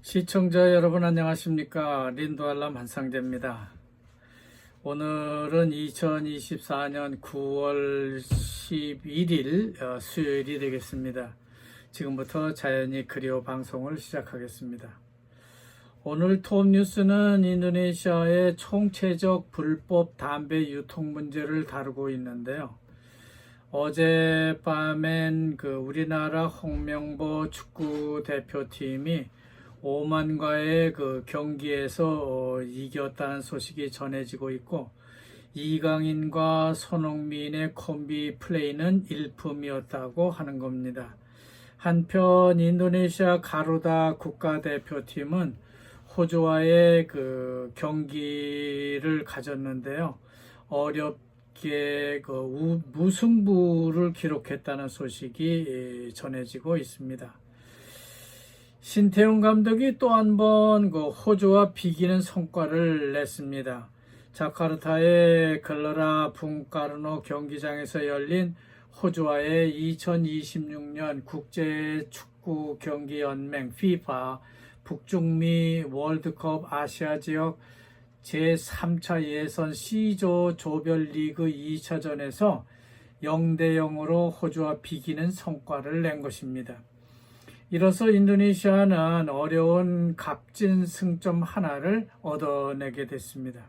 시청자 여러분 안녕하십니까? 린도알람 한상재입니다. 오늘은 2024년 9월 11일 수요일이 되겠습니다. 지금부터 자연이 그리워 방송을 시작하겠습니다. 오늘 톱뉴스는 인도네시아의 총체적 불법 담배 유통 문제를 다루고 있는데요. 어젯밤엔 우리나라 홍명보 축구 대표팀이 오만과의 경기에서 이겼다는 소식이 전해지고 있고, 이강인과 손흥민의 콤비 플레이는 일품이었다고 하는 겁니다. 한편 인도네시아 가루다 국가대표팀은 호주와의 경기를 가졌는데요. 어렵게 무승부를 기록했다는 소식이 전해지고 있습니다. 신태용 감독이 또 한 번 호주와 비기는 성과를 냈습니다. 자카르타의 글러라 붕카르노 경기장에서 열린 호주와의 2026년 국제축구경기연맹 FIFA 북중미 월드컵 아시아 지역 제3차 예선 C조 조별리그 2차전에서 0대0으로 호주와 비기는 성과를 낸 것입니다. 이로써 인도네시아는 어려운 값진 승점 하나를 얻어내게 됐습니다.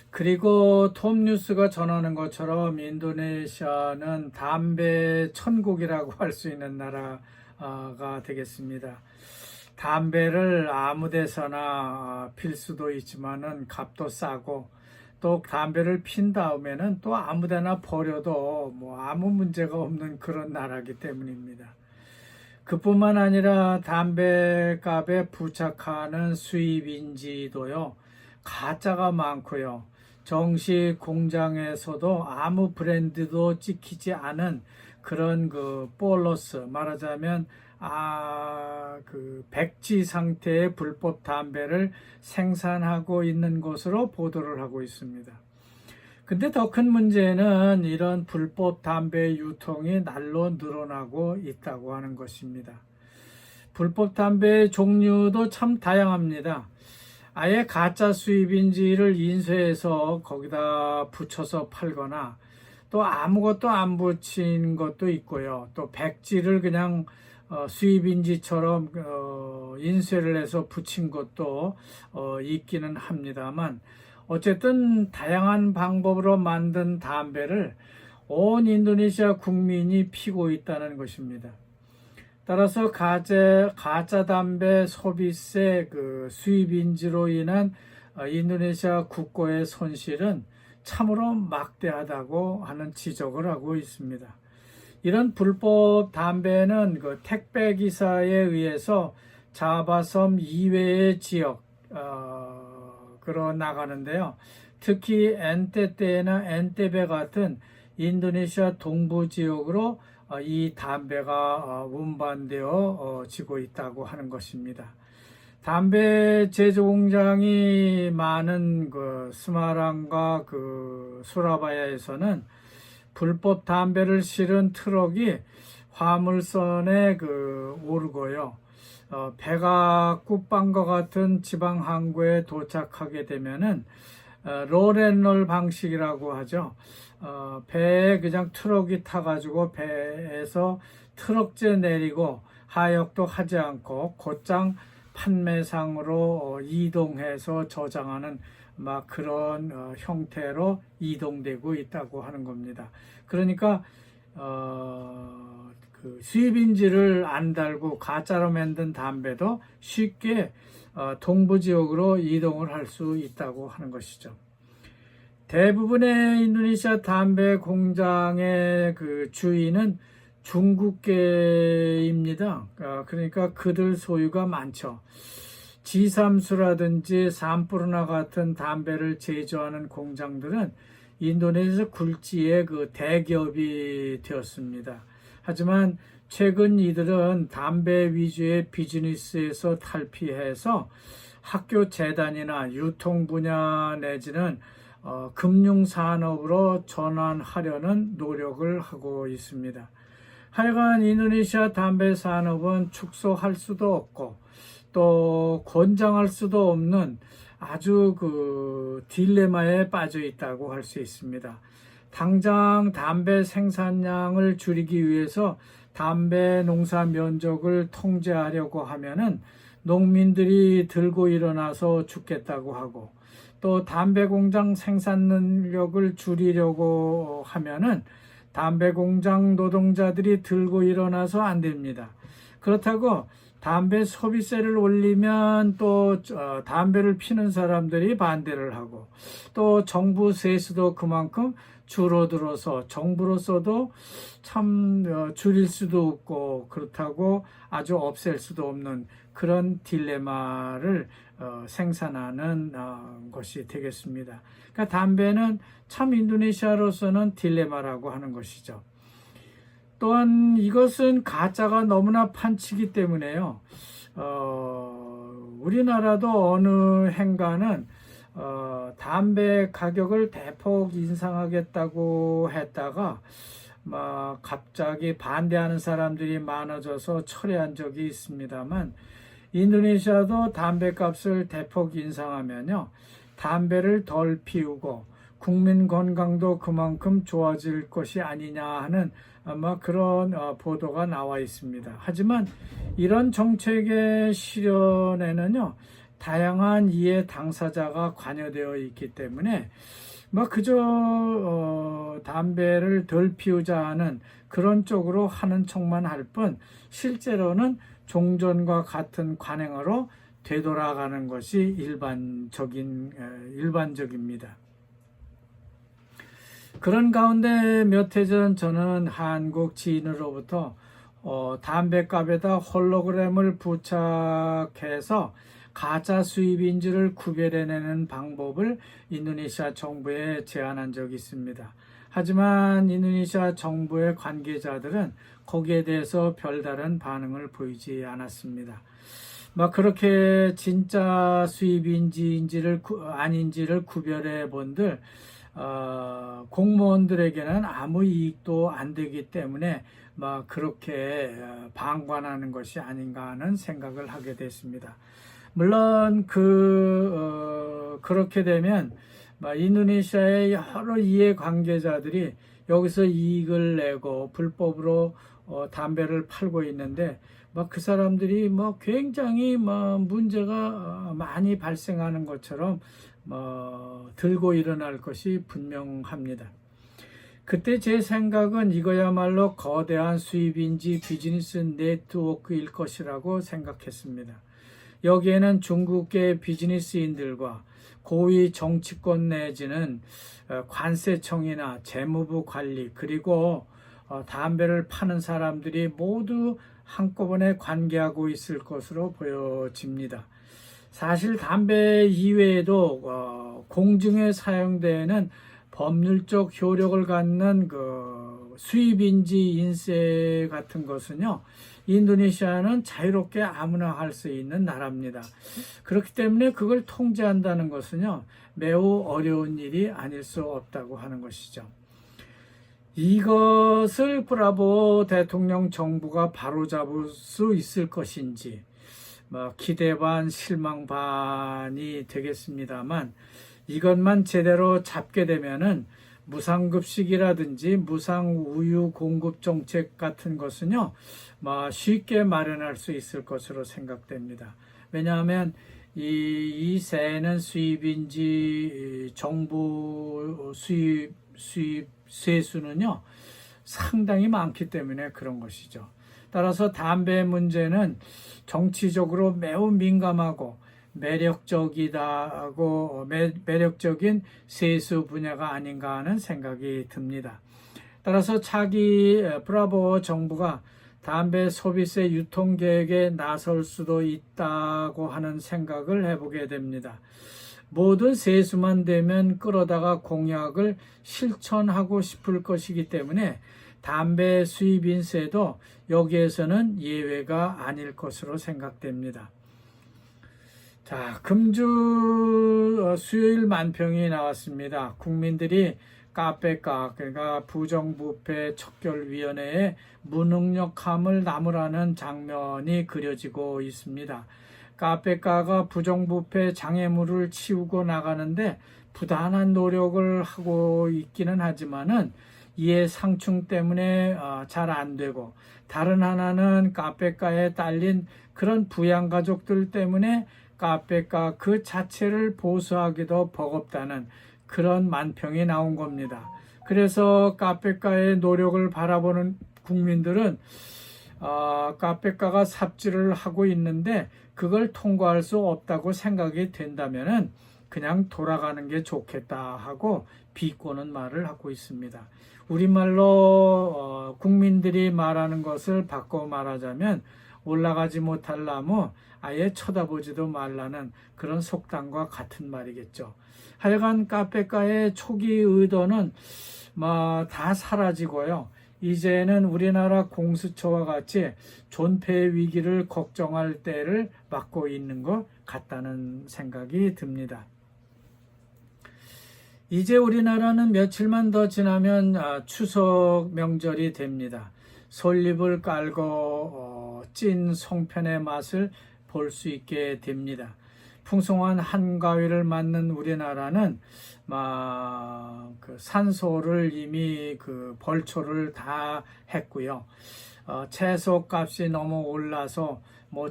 그리고 톱뉴스가 전하는 것처럼 인도네시아는 담배 천국이라고 할 수 있는 나라가 되겠습니다. 담배를 아무 데서나 필 수도 있지만은 값도 싸고, 또 담배를 핀 다음에는 또 아무 데나 버려도 아무 문제가 없는 그런 나라이기 때문입니다. 그뿐만 아니라 담배값에 부착하는 수입인지도요, 가짜가 많고요. 정식 공장에서도 아무 브랜드도 찍히지 않은 그런 볼러스, 말하자면 백지 상태의 불법 담배를 생산하고 있는 것으로 보도를 하고 있습니다. 근데 더 큰 문제는 이런 불법 담배 유통이 날로 늘어나고 있다고 하는 것입니다. 불법 담배의 종류도 참 다양합니다. 아예 가짜 수입인지를 인쇄해서 거기다 붙여서 팔거나, 또 아무것도 안 붙인 것도 있고요. 또 백지를 그냥 수입인지처럼 인쇄를 해서 붙인 것도 있기는 합니다만, 어쨌든 다양한 방법으로 만든 담배를 온 인도네시아 국민이 피고 있다는 것입니다. 따라서 가짜 담배 소비세 수입인지로 인한 인도네시아 국고의 손실은 참으로 막대하다고 하는 지적을 하고 있습니다. 이런 불법 담배는 택배 기사에 의해서 자바섬 이외의 지역으로 나가는데요. 특히 엔테테나 엔테베 같은 인도네시아 동부 지역으로 이 담배가 운반되어 지고 있다고 하는 것입니다. 담배 제조 공장이 많은 스마랑과 수라바야에서는 불법 담배를 실은 트럭이 화물선에 오르고요. 배가 굿방과 같은 지방 항구에 도착하게 되면은 롤앤롤 방식이라고 하죠. 배에 그냥 트럭이 타가지고 배에서 트럭째 내리고 하역도 하지 않고 곧장 판매상으로 이동해서 저장하는 그런 형태로 이동되고 있다고 하는 겁니다. 그러니까 수입인지를 안 달고 가짜로 만든 담배도 쉽게 동부 지역으로 이동을 할 수 있다고 하는 것이죠. 대부분의 인도네시아 담배 공장의 주인은 중국계입니다. 그러니까 그들 소유가 많죠. 지삼수라든지 산푸르나 같은 담배를 제조하는 공장들은 인도네시아 굴지의 대기업이 되었습니다. 하지만 최근 이들은 담배 위주의 비즈니스에서 탈피해서 학교 재단이나 유통 분야 내지는 금융산업으로 전환하려는 노력을 하고 있습니다. 하여간 인도네시아 담배 산업은 축소할 수도 없고 또 권장할 수도 없는 아주 그 딜레마에 빠져 있다고 할 수 있습니다. 당장 담배 생산량을 줄이기 위해서 담배 농사 면적을 통제하려고 하면은 농민들이 들고 일어나서 죽겠다고 하고, 또 담배 공장 생산력을 줄이려고 하면은 담배 공장 노동자들이 들고 일어나서 안 됩니다. 그렇다고 담배 소비세를 올리면 또 담배를 피는 사람들이 반대를 하고, 또 정부 세수도 그만큼 줄어들어서 정부로서도 참 줄일 수도 없고, 그렇다고 아주 없앨 수도 없는 그런 딜레마를 생산하는 것이 되겠습니다. 그러니까 담배는 참 인도네시아로서는 딜레마라고 하는 것이죠. 또한 이것은 가짜가 너무나 판치기 때문에요. 우리나라도 어느 행가는 담배 가격을 대폭 인상하겠다고 했다가 갑자기 반대하는 사람들이 많아져서 철회한 적이 있습니다만, 인도네시아도 담배값을 대폭 인상하면요, 담배를 덜 피우고 국민 건강도 그만큼 좋아질 것이 아니냐 하는 아마 그런 보도가 나와 있습니다. 하지만 이런 정책의 실현에는요, 다양한 이해 당사자가 관여되어 있기 때문에 그저 담배를 덜 피우자 하는 그런 쪽으로 하는 척만 할 뿐, 실제로는 종전과 같은 관행으로 되돌아가는 것이 일반적입니다. 그런 가운데 몇 해 전 저는 한국 지인으로부터 담배값에다 홀로그램을 부착해서 가짜 수입인지를 구별해내는 방법을 인도네시아 정부에 제안한 적이 있습니다. 하지만 인도네시아 정부의 관계자들은 거기에 대해서 별다른 반응을 보이지 않았습니다. 그렇게 진짜 수입인지를 아닌지를 구별해 본들 공무원들에게는 아무 이익도 안 되기 때문에 그렇게 방관하는 것이 아닌가 하는 생각을 하게 됐습니다. 물론 그렇게 되면 인도네시아의 여러 이해관계자들이 여기서 이익을 내고 불법으로 담배를 팔고 있는데 그 사람들이 굉장히 문제가 많이 발생하는 것처럼 들고 일어날 것이 분명합니다. 그때 제 생각은 이거야말로 거대한 수입인지 비즈니스 네트워크일 것이라고 생각했습니다. 여기에는 중국계 비즈니스인들과 고위 정치권 내지는 관세청이나 재무부 관리, 그리고 담배를 파는 사람들이 모두 한꺼번에 관계하고 있을 것으로 보여집니다. 사실 담배 이외에도 공중에 사용되는 법률적 효력을 갖는 수입인지 인세 같은 것은요, 인도네시아는 자유롭게 아무나 할 수 있는 나라입니다. 그렇기 때문에 그걸 통제한다는 것은요, 매우 어려운 일이 아닐 수 없다고 하는 것이죠. 이것을 브라보 대통령 정부가 바로잡을 수 있을 것인지 기대 반 실망 반이 되겠습니다만, 이것만 제대로 잡게 되면은 무상급식이라든지 무상우유 공급 정책 같은 것은요, 쉽게 마련할 수 있을 것으로 생각됩니다. 왜냐하면 이 세는 수입인지 정부 수입 세수는요, 상당히 많기 때문에 그런 것이죠. 따라서 담배 문제는 정치적으로 매우 민감하고 매력적인 세수 분야가 아닌가 하는 생각이 듭니다. 따라서 차기 브라보 정부가 담배 소비세 유통 계획에 나설 수도 있다고 하는 생각을 해보게 됩니다. 모든 세수만 되면 끌어다가 공약을 실천하고 싶을 것이기 때문에 담배 수입인세도 여기에서는 예외가 아닐 것으로 생각됩니다. 자, 금주 수요일 만평이 나왔습니다. 국민들이 카페가 그러니까 부정부패 척결위원회의 무능력함을 나무라는 장면이 그려지고 있습니다. 카페가가 부정부패 장애물을 치우고 나가는데 부단한 노력을 하고 있기는 하지만은 이해 상충 때문에 잘 안 되고, 다른 하나는 카페가에 딸린 그런 부양가족들 때문에 카페가 그 자체를 보수하기도 버겁다는 그런 만평이 나온 겁니다. 그래서 카페가의 노력을 바라보는 국민들은 카페가가 삽질을 하고 있는데 그걸 통과할 수 없다고 생각이 된다면은 그냥 돌아가는 게 좋겠다 하고 비꼬는 말을 하고 있습니다. 우리말로 국민들이 말하는 것을 바꿔 말하자면 올라가지 못할 나무 아예 쳐다보지도 말라는 그런 속담과 같은 말이겠죠. 하여간 카페가의 초기 의도는 다 사라지고요. 이제는 우리나라 공수처와 같이 존폐 위기를 걱정할 때를 맞고 있는 것 같다는 생각이 듭니다. 이제 우리나라는 며칠만 더 지나면 추석 명절이 됩니다. 솔잎을 깔고 찐 송편의 맛을 볼 수 있게 됩니다. 풍성한 한가위를 맞는 우리나라는 그 산소를 이미 벌초를 다 했고요. 채소 값이 너무 올라서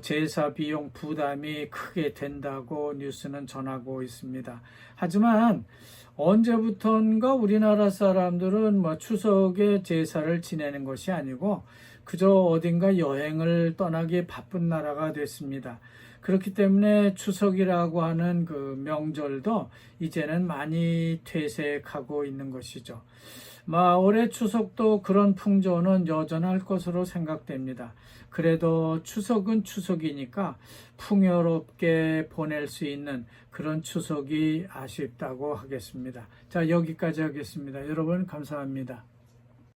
제사 비용 부담이 크게 된다고 뉴스는 전하고 있습니다. 하지만 언제부턴가 우리나라 사람들은 추석에 제사를 지내는 것이 아니고 그저 어딘가 여행을 떠나기 바쁜 나라가 됐습니다. 그렇기 때문에 추석이라고 하는 그 명절도 이제는 많이 퇴색하고 있는 것이죠. 올해 추석도 그런 풍조는 여전할 것으로 생각됩니다. 그래도 추석은 추석이니까 풍요롭게 보낼 수 있는 그런 추석이 아쉽다고 하겠습니다. 자, 여기까지 하겠습니다. 여러분 감사합니다.